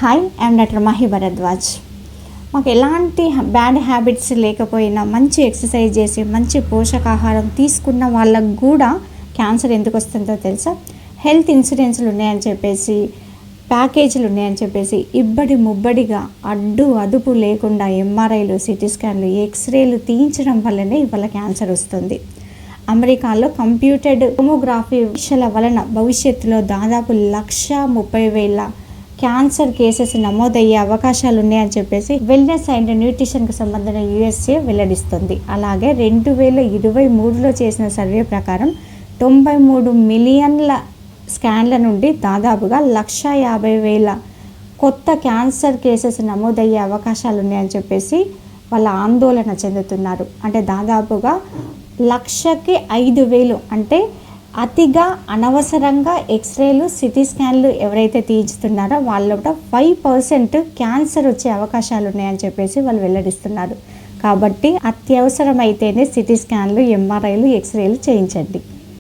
Hi, I'm doctor Mahe Bharadwaj. మాకు ఎలాంటి bad habits లేకపోయినా మంచి ఎక్సర్సైజ్ చేసి మంచి పోషకాహారం తీసుకున్న వాళ్ళకు కూడా క్యాన్సర్ ఎందుకు వస్తుందో తెలుసా? హెల్త్ ఇన్సూరెన్స్లు ఉన్నాయని చెప్పేసి, ప్యాకేజీలు ఉన్నాయని చెప్పేసి ఇబ్బడి ముబ్బడిగా అదుపు లేకుండా ఎంఆర్ఐలు, సిటీ స్కాన్లు, ఎక్స్రేలు తీయించడం వల్లనే ఇవాళ క్యాన్సర్ వస్తుంది. అమెరికాలో కంప్యూటెడ్ టోమోగ్రఫీ పరీక్షల వలన భవిష్యత్తులో దాదాపు 1,30,000 క్యాన్సర్ కేసెస్ నమోదయ్యే అవకాశాలు ఉన్నాయని చెప్పేసి వెల్నెస్ అండ్ న్యూట్రిషన్కి సంబంధించిన యుఎస్ఏ వెల్లడిస్తుంది. అలాగే 2023లో చేసిన సర్వే ప్రకారం 93 మిలియన్ల స్కాన్ల నుండి దాదాపుగా 1,50,000 కొత్త క్యాన్సర్ కేసెస్ నమోదయ్యే అవకాశాలు ఉన్నాయని చెప్పేసి వాళ్ళ ఆందోళన చెందుతున్నారు. అంటే దాదాపుగా 1,00,000కి 5,000 అంటే అతిగా అనవసరంగా ఎక్స్రేలు, సిటీ స్కాన్లు ఎవరైతే తీయించుతున్నారో వాళ్ళ 5% క్యాన్సర్ వచ్చే అవకాశాలు ఉన్నాయని చెప్పేసి వాళ్ళు వెల్లడిస్తున్నారు. కాబట్టి అత్యవసరమైతేనే సిటీ స్కాన్లు, ఎంఆర్ఐలు, ఎక్స్రేలు చేయించండి.